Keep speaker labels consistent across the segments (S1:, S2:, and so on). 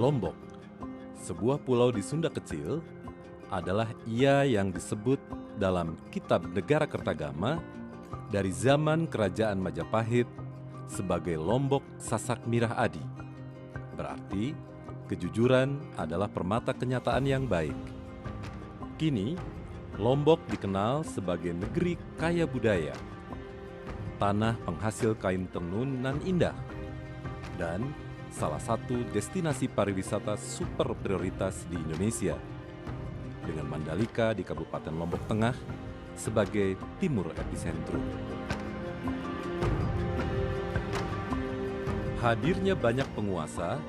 S1: Lombok, sebuah pulau di Sunda kecil, adalah ia yang disebut dalam Kitab Negara Kertagama dari zaman Kerajaan Majapahit sebagai Lombok Sasak Mirah Adi. Berarti, kejujuran adalah permata kenyataan yang baik. Kini, Lombok dikenal sebagai negeri kaya budaya, tanah penghasil kain tenun nan indah, dan salah satu destinasi pariwisata super prioritas di Indonesia, dengan Mandalika di Kabupaten Lombok Tengah sebagai timur epicentrum. Hadirnya banyak penguasa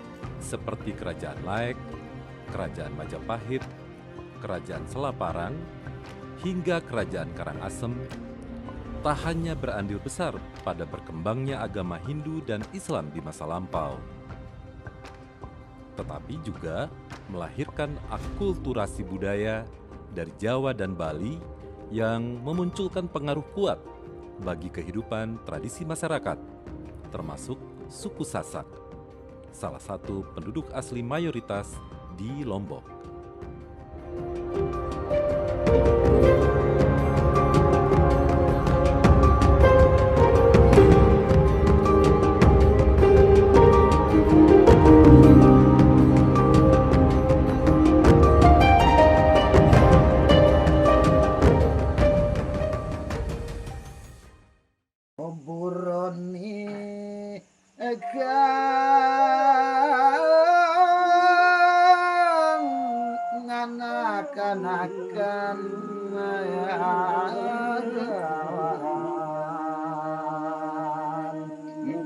S1: seperti Kerajaan Laek, Kerajaan Majapahit, Kerajaan Selaparang, hingga Kerajaan Karangasem tak hanya berandil besar pada berkembangnya agama Hindu dan Islam di masa lampau, tetapi juga melahirkan akulturasi budaya dari Jawa dan Bali yang memunculkan pengaruh kuat bagi kehidupan tradisi masyarakat, termasuk suku Sasak, salah satu penduduk asli mayoritas di Lombok.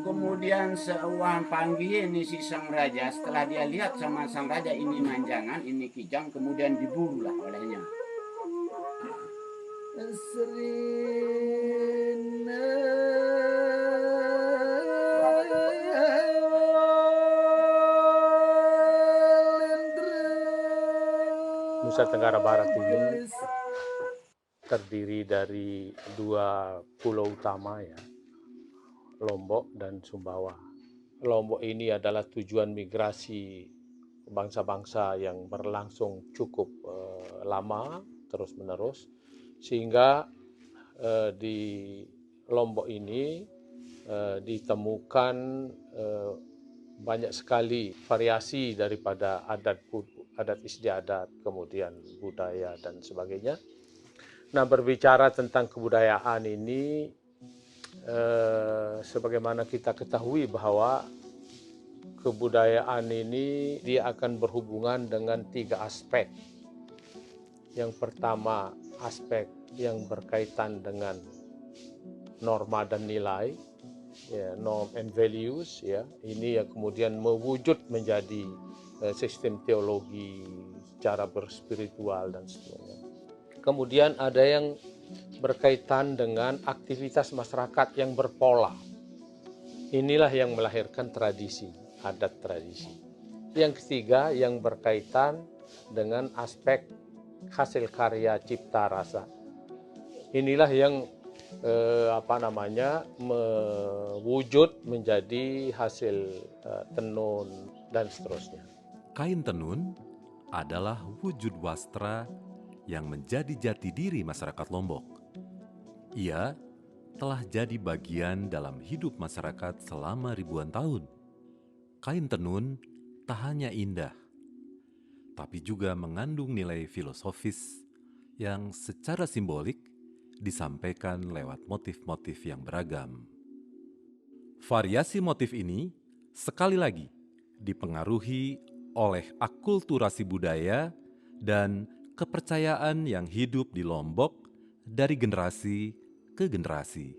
S2: Kemudian seuang panggil ini si sang raja, setelah dia lihat sama sang raja ini manjangan, ini kijang, kemudian diburulah olehnya.
S3: Nusa Tenggara Barat ini terdiri dari dua pulau utama ya, Lombok dan Sumbawa. Lombok ini adalah tujuan migrasi bangsa-bangsa yang berlangsung cukup lama, terus-menerus, sehingga di Lombok ini ditemukan banyak sekali variasi daripada adat istiadat, kemudian budaya dan sebagainya. Nah, berbicara tentang kebudayaan ini, sebagaimana kita ketahui bahwa kebudayaan ini dia akan berhubungan dengan tiga aspek. Yang pertama, aspek yang berkaitan dengan norma dan nilai, ya, norm and values, ya. Ini yang kemudian mewujud menjadi sistem teologi, cara berspiritual dan sebagainya. Kemudian ada yang berkaitan dengan aktivitas masyarakat yang berpola. Inilah yang melahirkan tradisi, adat tradisi. Yang ketiga yang berkaitan dengan aspek hasil karya cipta rasa. Inilah yang mewujud menjadi hasil tenun dan seterusnya.
S1: Kain tenun adalah wujud wastra yang menjadi jati diri masyarakat Lombok. Ia telah jadi bagian dalam hidup masyarakat selama ribuan tahun. Kain tenun tak hanya indah, tapi juga mengandung nilai filosofis yang secara simbolik disampaikan lewat motif-motif yang beragam. Variasi motif ini sekali lagi dipengaruhi oleh akulturasi budaya dan kepercayaan yang hidup di Lombok dari generasi ke generasi.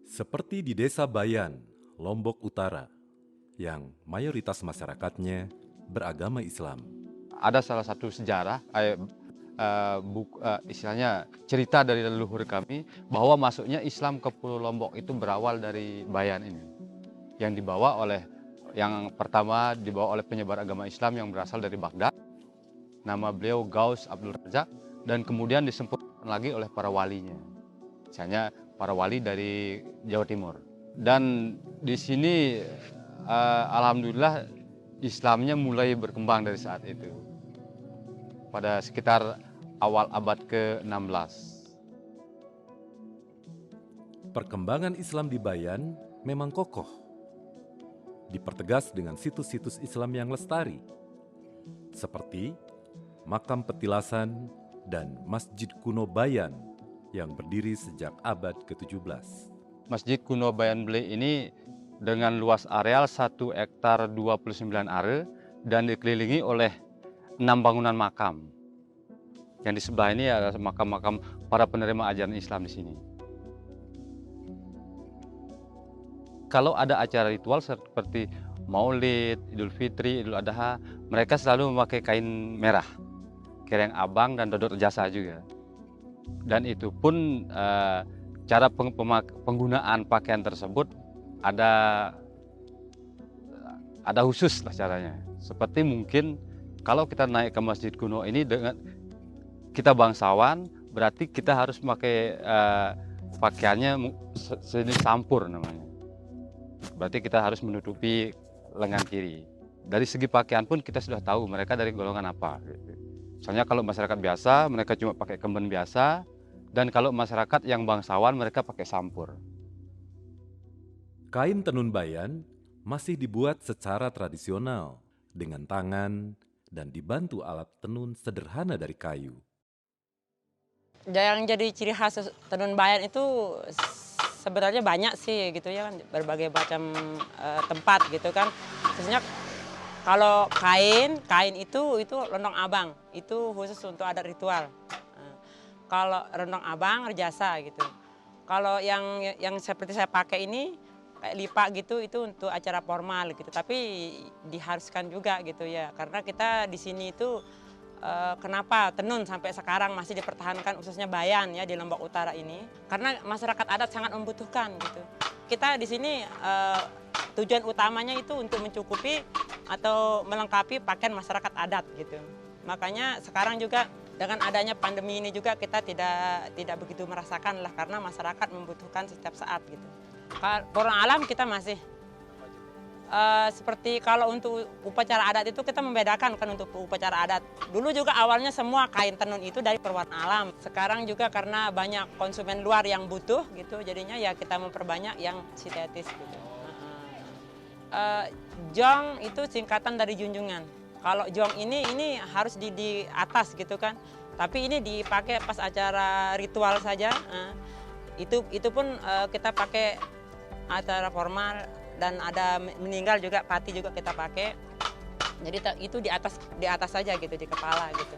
S1: Seperti di Desa Bayan, Lombok Utara, yang mayoritas masyarakatnya beragama Islam.
S4: Ada salah satu sejarah, istilahnya cerita dari leluhur kami, bahwa masuknya Islam ke Pulau Lombok itu berawal dari Bayan ini. Yang pertama dibawa oleh penyebar agama Islam yang berasal dari Baghdad. Nama beliau Gaus Abdul Razak, dan kemudian disempurnakan lagi oleh para walinya. Misalnya para wali dari Jawa Timur. Dan di sini alhamdulillah Islamnya mulai berkembang dari saat itu. Pada sekitar awal abad ke-16.
S1: Perkembangan Islam di Bayan memang kokoh, dipertegas dengan situs-situs Islam yang lestari, seperti Makam Petilasan dan Masjid Kuno Bayan yang berdiri sejak abad ke-17.
S4: Masjid Kuno Bayan Bele ini dengan luas areal 1 hektar 29 are dan dikelilingi oleh 6 bangunan makam. Yang di sebelah ini adalah makam-makam para penerima ajaran Islam di sini. Kalau ada acara ritual seperti Maulid, Idul Fitri, Idul Adha, mereka selalu memakai kain merah, kereng abang dan dodot jasa juga. Dan itu pun cara penggunaan pakaian tersebut ada khusus lah caranya. Seperti mungkin kalau kita naik ke Masjid Kuno ini dengan kita bangsawan, berarti kita harus memakai pakaiannya sejenis sampur namanya. Berarti kita harus menutupi lengan kiri. Dari segi pakaian pun kita sudah tahu mereka dari golongan apa. Misalnya kalau masyarakat biasa, mereka cuma pakai kemben biasa. Dan kalau masyarakat yang bangsawan, mereka pakai sampur.
S1: Kain tenun Bayan masih dibuat secara tradisional dengan tangan dan dibantu alat tenun sederhana dari kayu.
S5: Yang jadi ciri khas tenun Bayan itu sebenarnya banyak sih gitu ya kan, berbagai macam tempat gitu kan. Khususnya kalau kain itu rendong abang, itu khusus untuk adat ritual. Kalau rendong abang rejasa gitu. Kalau yang seperti saya pakai ini kayak lipa gitu, itu untuk acara formal gitu. Tapi diharuskan juga gitu ya, karena kita di sini itu kenapa tenun sampai sekarang masih dipertahankan khususnya Bayan ya di Lombok Utara ini, karena masyarakat adat sangat membutuhkan gitu. Kita di sini tujuan utamanya itu untuk mencukupi atau melengkapi pakaian masyarakat adat gitu. Makanya sekarang juga dengan adanya pandemi ini juga kita tidak begitu merasakan lah, karena masyarakat membutuhkan setiap saat gitu. Orang alam kita masih seperti kalau untuk upacara adat itu kita membedakan kan untuk upacara adat. Dulu juga awalnya semua kain tenun itu dari perwarna alam. Sekarang juga karena banyak konsumen luar yang butuh gitu, jadinya ya kita memperbanyak yang sintetis gitu. Jong itu singkatan dari junjungan. Kalau jong ini harus di atas gitu kan. Tapi ini dipakai pas acara ritual saja. Itu pun kita pakai acara formal. Dan ada meninggal juga, pati juga kita pakai. Jadi itu di atas saja gitu, di kepala gitu.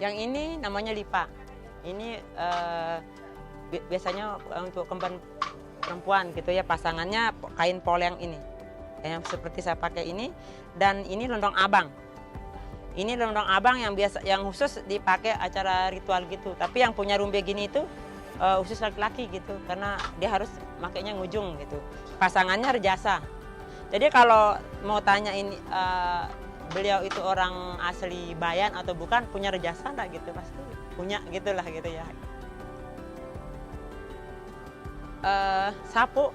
S5: Yang ini namanya lipa. Ini biasanya untuk kemban perempuan gitu ya, pasangannya kain poleng ini. Yang seperti saya pakai ini, dan ini rendong abang. Ini rendong abang yang khusus dipakai acara ritual gitu. Tapi yang punya rumbe gini itu khusus laki-laki gitu, karena dia harus makainya ngujung gitu. Pasangannya rejasa. Jadi kalau mau tanya ini beliau itu orang asli Bayan atau bukan, punya rejasa enggak gitu, pasti punya gitulah gitu ya. Sapu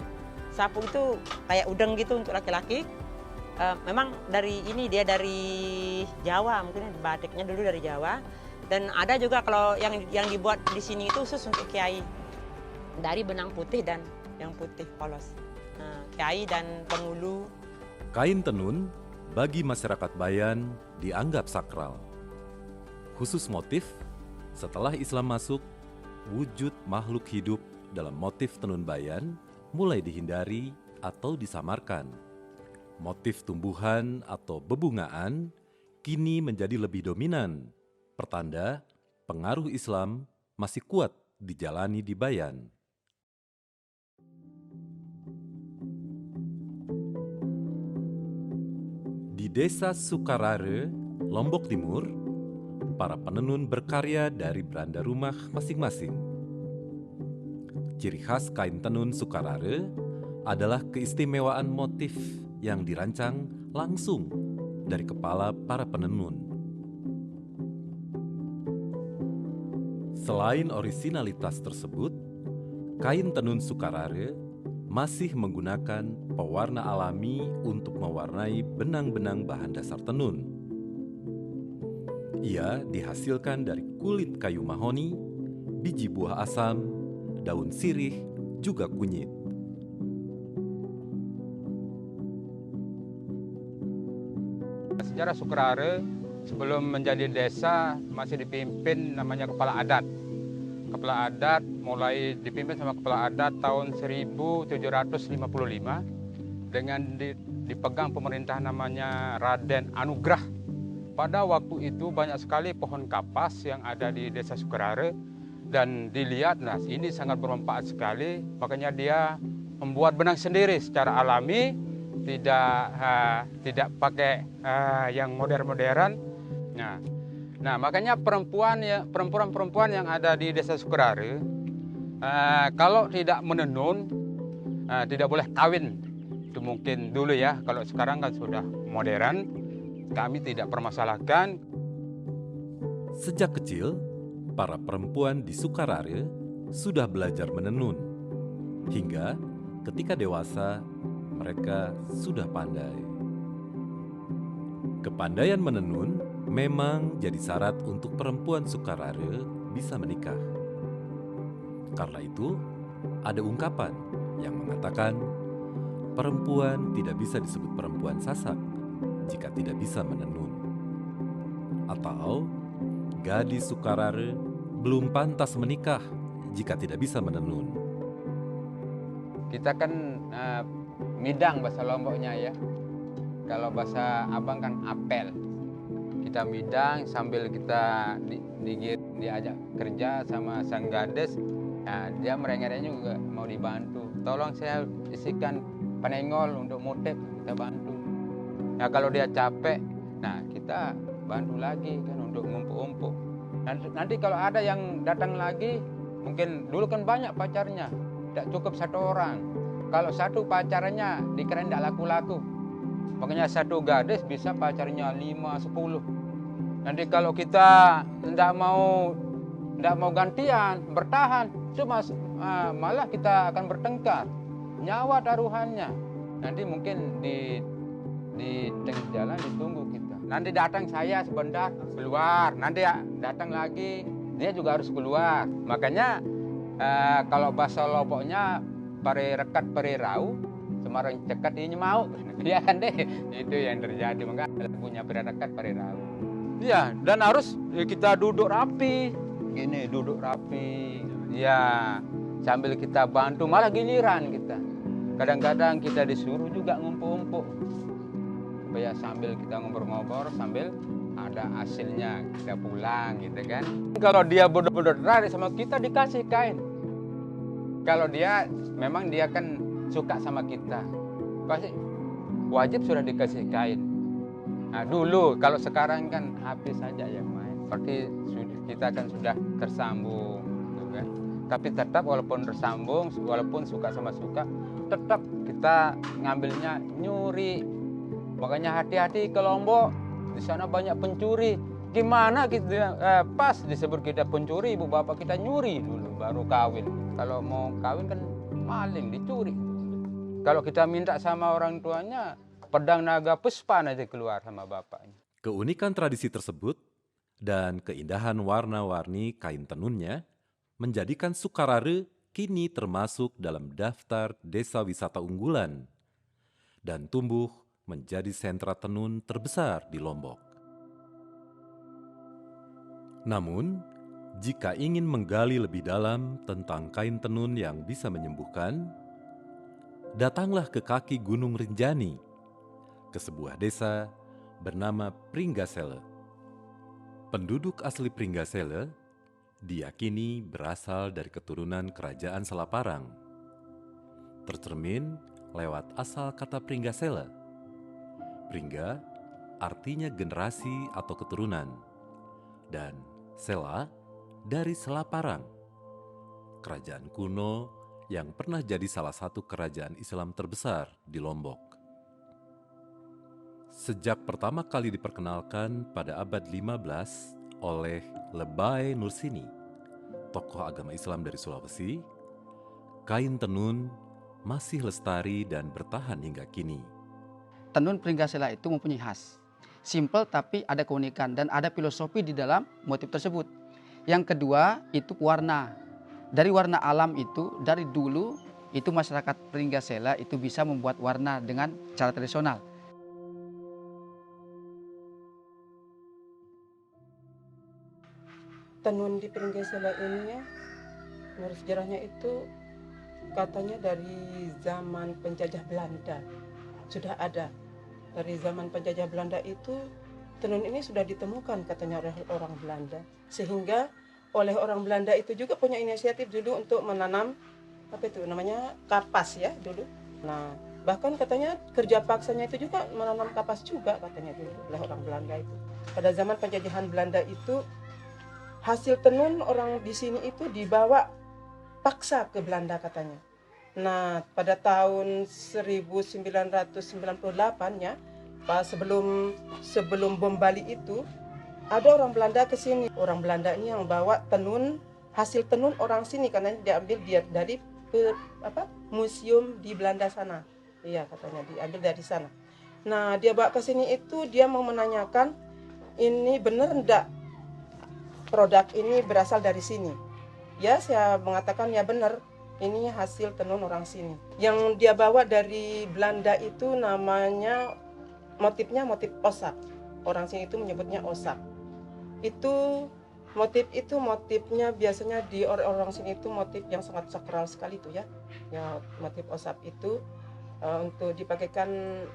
S5: itu kayak udeng gitu untuk laki-laki. Memang dia dari Jawa, mungkin batiknya dulu dari Jawa. Dan ada juga kalau yang dibuat di sini itu khusus untuk kiai, dari benang putih dan yang putih polos. Kiai dan pengulu.
S1: Kain tenun bagi masyarakat Bayan dianggap sakral. Khusus motif, setelah Islam masuk, wujud makhluk hidup dalam motif tenun Bayan mulai dihindari atau disamarkan. Motif tumbuhan atau bebungaan kini menjadi lebih dominan. Pertanda pengaruh Islam masih kuat dijalani di Bayan. Di Desa Sukarare, Lombok Timur, para penenun berkarya dari beranda rumah masing-masing. Ciri khas kain tenun Sukarare adalah keistimewaan motif yang dirancang langsung dari kepala para penenun. Selain orisinalitas tersebut, kain tenun Sukarare masih menggunakan pewarna alami untuk mewarnai benang-benang bahan dasar tenun. Ia dihasilkan dari kulit kayu mahoni, biji buah asam, daun sirih, juga kunyit.
S6: Sejarah Sukarare sebelum menjadi desa masih dipimpin namanya kepala adat. Kepala adat mulai dipimpin sama kepala adat tahun 1755 dengan dipegang pemerintah namanya Raden Anugrah. Pada waktu itu banyak sekali pohon kapas yang ada di desa Sukarare dan dilihat, nah ini sangat bermanfaat sekali, makanya dia membuat benang sendiri secara alami, tidak pakai yang modern-modern. Nah, makanya perempuan-perempuan yang ada di desa Sukarare kalau tidak menenun tidak boleh kawin. Itu mungkin dulu ya, kalau sekarang kan sudah modern, kami tidak permasalahkan.
S1: Sejak kecil, para perempuan di Sukarare sudah belajar menenun. Hingga ketika dewasa, mereka sudah pandai. Kepandaian menenun memang jadi syarat untuk perempuan Sukarare bisa menikah. Karena itu, ada ungkapan yang mengatakan perempuan tidak bisa disebut perempuan Sasak jika tidak bisa menenun. Atau gadis Sukarare belum pantas menikah jika tidak bisa menenun.
S6: Kita kan midang bahasa Lomboknya ya. Kalau bahasa Abang kan apel. Kita midang sambil kita diajak kerja sama sang gadis. Nah, dia merengek-rengek juga mau dibantu. Tolong saya isikan penengol untuk motif, kita bantu. Nah, kalau dia capek, nah kita bantu lagi kan untuk ngumpuk-ngumpuk. Nanti kalau ada yang datang lagi, mungkin dulu kan banyak pacarnya, tidak cukup satu orang. Kalau satu pacarnya dikirain tidak laku-laku. Makanya satu gadis bisa pacarnya 5-10. Nanti kalau kita tidak mau gantian, bertahan, cuma malah kita akan bertengkar. Nyawa taruhannya. Nanti mungkin di tengah jalan ditunggu kita. Nanti datang saya sebentar keluar, nanti datang lagi dia juga harus keluar. Makanya kalau bahasa Lomboknya pare rekat pare rau, Semarang cekat ini mau. Ya kan deh, itu yang terjadi. Maka punya pare rekat pare rau. Iya, dan harus kita duduk rapi. Gini, duduk rapi. Ya, sambil kita bantu, malah giliran kita. Kadang-kadang kita disuruh juga ngumpul-ngumpul. Supaya sambil kita ngobrol-ngobrol, sambil ada hasilnya, kita pulang gitu kan. Kalau dia bodoh-bodoh tertarik sama kita, dikasih kain. Kalau dia, memang dia kan suka sama kita, pasti wajib sudah dikasih kain. Nah dulu, kalau sekarang kan HP saja yang main. Berarti kita kan sudah tersambung, gitu kan. Tapi tetap walaupun tersambung, walaupun suka sama suka, tetap kita ngambilnya nyuri. Makanya hati-hati ke Lombok, di sana banyak pencuri. Gimana kita pas disebut kita pencuri, ibu bapak kita nyuri dulu baru kawin. Kalau mau kawin kan maling, dicuri. Kalau kita minta sama orang tuanya, pedang naga puspa aja keluar sama bapaknya.
S1: Keunikan tradisi tersebut dan keindahan warna-warni kain tenunnya menjadikan Sukarare kini termasuk dalam daftar desa wisata unggulan dan tumbuh menjadi sentra tenun terbesar di Lombok. Namun, jika ingin menggali lebih dalam tentang kain tenun yang bisa menyembuhkan, datanglah ke kaki Gunung Rinjani, ke sebuah desa bernama Pringgasele. Penduduk asli Pringgasele diyakini berasal dari keturunan Kerajaan Selaparang. Tercermin lewat asal kata Pringgasele. Pringga artinya generasi atau keturunan, dan Sela dari Selaparang, kerajaan kuno yang pernah jadi salah satu kerajaan Islam terbesar di Lombok. Sejak pertama kali diperkenalkan pada abad 15 oleh Lebay Nursini, tokoh agama Islam dari Sulawesi, kain tenun masih lestari dan bertahan hingga kini.
S7: Tenun Pringgasela itu mempunyai khas. Simple tapi ada keunikan dan ada filosofi di dalam motif tersebut. Yang kedua itu warna. Dari warna alam itu, dari dulu itu masyarakat Pringgasela itu bisa membuat warna dengan cara tradisional.
S8: Tenun di Pringgasela ini ya, menurut sejarahnya itu katanya dari zaman penjajah Belanda sudah ada. Dari zaman penjajah Belanda itu tenun ini sudah ditemukan katanya oleh orang Belanda, sehingga oleh orang Belanda itu juga punya inisiatif dulu untuk menanam apa itu namanya kapas ya dulu. Nah bahkan katanya kerja paksanya itu juga menanam kapas juga katanya dulu oleh orang Belanda itu. Pada zaman penjajahan Belanda itu hasil tenun orang di sini itu dibawa paksa ke Belanda katanya. Nah, pada tahun 1998 ya, sebelum bom Bali itu, ada orang Belanda ke sini. Orang Belanda ini yang bawa tenun, hasil tenun orang sini karena diambil dari museum di Belanda sana. Iya, katanya diambil dari sana. Nah, dia bawa ke sini itu dia mau menanyakan ini benar enggak produk ini berasal dari sini. Ya, saya mengatakan ya benar. Ini hasil tenun orang sini. Yang dia bawa dari Belanda itu namanya motifnya motif osak. Orang sini itu menyebutnya osak. Itu motifnya biasanya di orang sini itu motif yang sangat sakral sekali itu ya. Ya motif osak itu untuk dipakaikan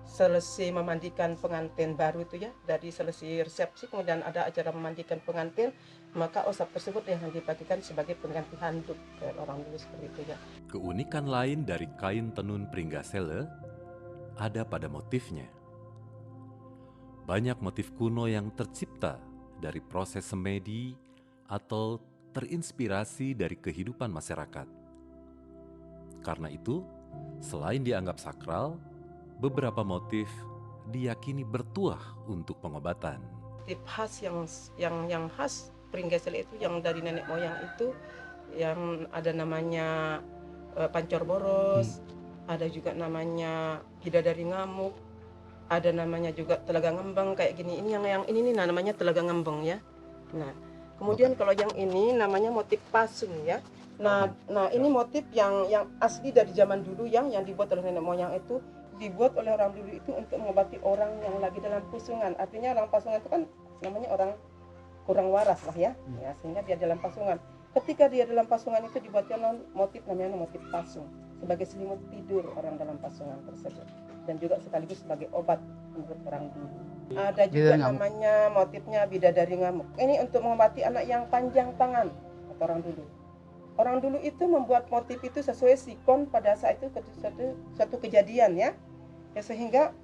S8: selesai memandikan pengantin baru itu ya, dari selesai resepsi kemudian ada acara memandikan pengantin, maka osap tersebut yang dipakai sebagai pengganti handuk orang dulu seperti itu ya.
S1: Keunikan lain dari kain tenun Pringgasela ada pada motifnya. Banyak motif kuno yang tercipta dari proses semedi atau terinspirasi dari kehidupan masyarakat. Karena itu, selain dianggap sakral, beberapa motif diyakini bertuah untuk pengobatan.
S8: Motif khas yang khas Pringgasela itu yang dari nenek moyang itu yang ada namanya pancor boros, ada juga namanya bidadari ngamuk, ada namanya juga telaga ngembang kayak gini. Ini yang ini nih namanya telaga ngembang ya. Nah, kemudian kalau yang ini namanya motif pasung ya. Nah ini motif yang asli dari zaman dulu yang dibuat oleh nenek moyang itu, dibuat oleh orang dulu itu untuk mengobati orang yang lagi dalam pasungan. Artinya orang pasungan itu kan namanya orang kurang waras lah ya, sehingga dia dalam pasungan. Ketika dia dalam pasungan itu dibuatnya motif namanya motif pasung sebagai selimut tidur orang dalam pasungan tersebut, dan juga sekaligus sebagai obat menurut orang dulu. Ada juga namanya motifnya bidadari ngamuk. Ini untuk mengobati anak yang panjang tangan atau orang dulu. Orang dulu itu membuat motif itu sesuai sikon pada saat itu suatu kejadian ya. Ya sehingga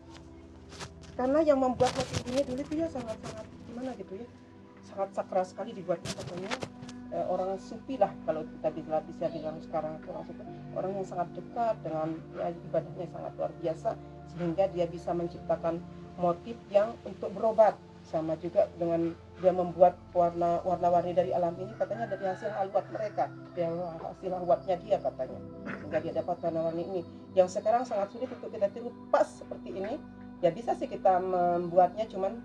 S8: karena yang membuat motif ini dulu itu ya sangat-sangat gimana gitu ya, sangat sakral sekali dibuatnya, pokoknya orang sufi lah kalau kita bisa bilang sekarang itu orang sufi, orang yang sangat dekat dengan ya, ibadahnya sangat luar biasa, sehingga dia bisa menciptakan motif yang untuk berobat. Sama juga dengan dia membuat warna-warni dari alam ini, katanya dari hasil halwat mereka, yang hasil halwatnya dia katanya, sehingga dia dapat warna-warni ini yang sekarang sangat sulit untuk kita tiru pas seperti ini. Ya bisa sih kita membuatnya, cuman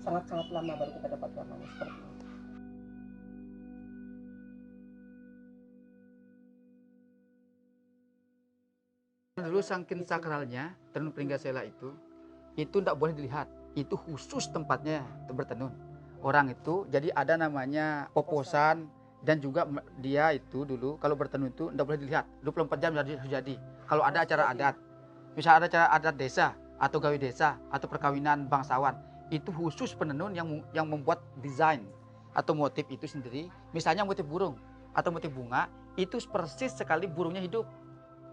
S8: sangat-sangat lama baru kita dapat warnanya seperti ini.
S7: Dulu saking sakralnya tenun Pringgasela itu tidak boleh dilihat. Itu khusus tempatnya bertenun. Orang itu jadi ada namanya poposan, dan juga dia itu dulu kalau bertenun itu tidak boleh dilihat. 24 jam harus jadi. Kalau ada acara adat, misalnya ada acara adat desa atau gawe desa atau perkawinan bangsawan, itu khusus penenun yang membuat desain atau motif itu sendiri. Misalnya motif burung atau motif bunga, itu persis sekali burungnya hidup.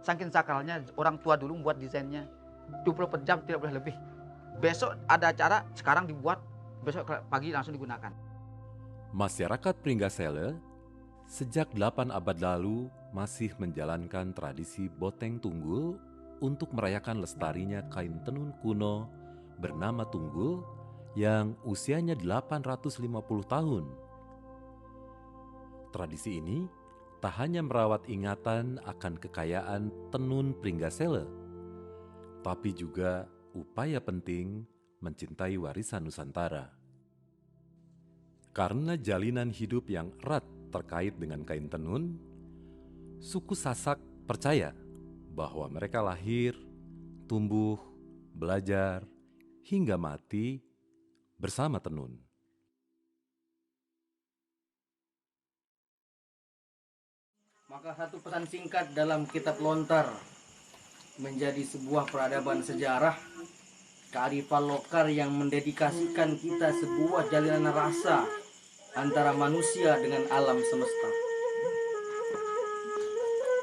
S7: Saking sakralnya orang tua dulu membuat desainnya. 24 jam tidak boleh lebih. Besok ada acara, sekarang dibuat, besok pagi langsung digunakan.
S1: Masyarakat Pringgasela sejak 8 abad lalu masih menjalankan tradisi Boteng Tunggul untuk merayakan lestarinya kain tenun kuno bernama Tunggul yang usianya 850 tahun. Tradisi ini tak hanya merawat ingatan akan kekayaan tenun Pringgasele, tapi juga upaya penting mencintai warisan Nusantara. Karena jalinan hidup yang erat terkait dengan kain tenun, suku Sasak percaya bahwa mereka lahir, tumbuh, belajar, hingga mati bersama tenun.
S9: Maka satu pesan singkat dalam kitab Lontar menjadi sebuah peradaban sejarah, kearifan lokal yang mendedikasikan kita sebuah jalinan rasa antara manusia dengan alam semesta.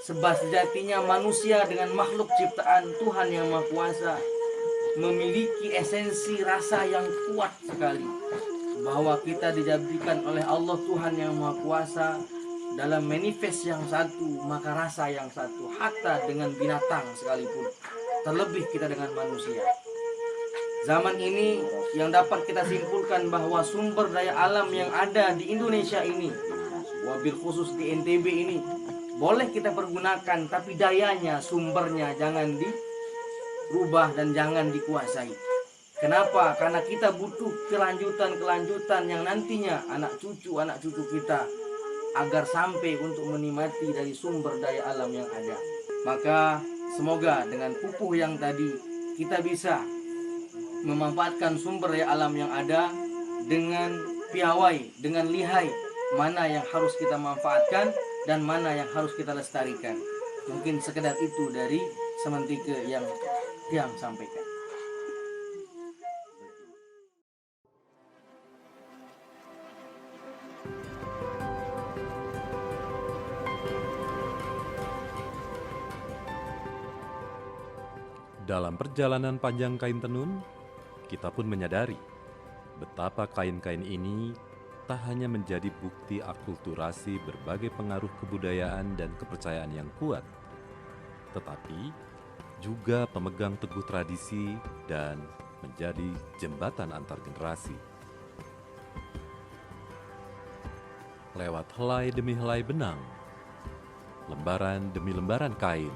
S9: Sebab sejatinya manusia dengan makhluk ciptaan Tuhan Yang Maha Kuasa memiliki esensi rasa yang kuat sekali, bahwa kita dijadikan oleh Allah Tuhan Yang Maha Kuasa dalam manifest yang satu, maka rasa yang satu, hatta dengan binatang sekalipun, terlebih kita dengan manusia. Zaman ini yang dapat kita simpulkan bahwa sumber daya alam yang ada di Indonesia ini, wabil khusus di NTB ini, boleh kita pergunakan, tapi dayanya, sumbernya jangan dirubah dan jangan dikuasai. Kenapa? Karena kita butuh kelanjutan-kelanjutan yang nantinya anak cucu kita agar sampai untuk menikmati dari sumber daya alam yang ada. Maka semoga dengan pupuh yang tadi kita bisa memanfaatkan sumber daya alam yang ada dengan piawai, dengan lihai, mana yang harus kita manfaatkan dan mana yang harus kita lestarikan. Mungkin sekedar itu dari sementika yang Tiang sampaikan.
S1: Dalam perjalanan panjang kain tenun, kita pun menyadari betapa kain-kain ini tak hanya menjadi bukti akulturasi berbagai pengaruh kebudayaan dan kepercayaan yang kuat, tetapi juga pemegang teguh tradisi dan menjadi jembatan antar generasi. Lewat helai demi helai benang, lembaran demi lembaran kain,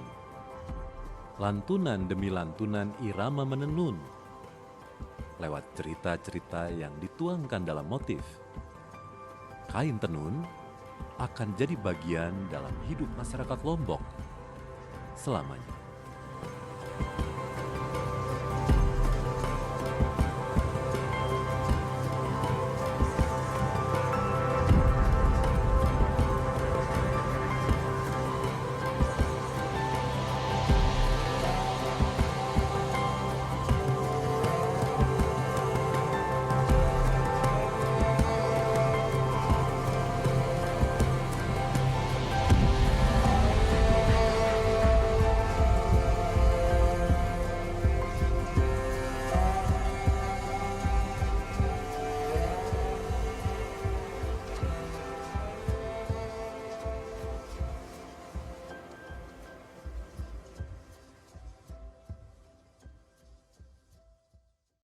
S1: lantunan demi lantunan irama menenun, lewat cerita-cerita yang dituangkan dalam motif, kain tenun akan jadi bagian dalam hidup masyarakat Lombok selamanya.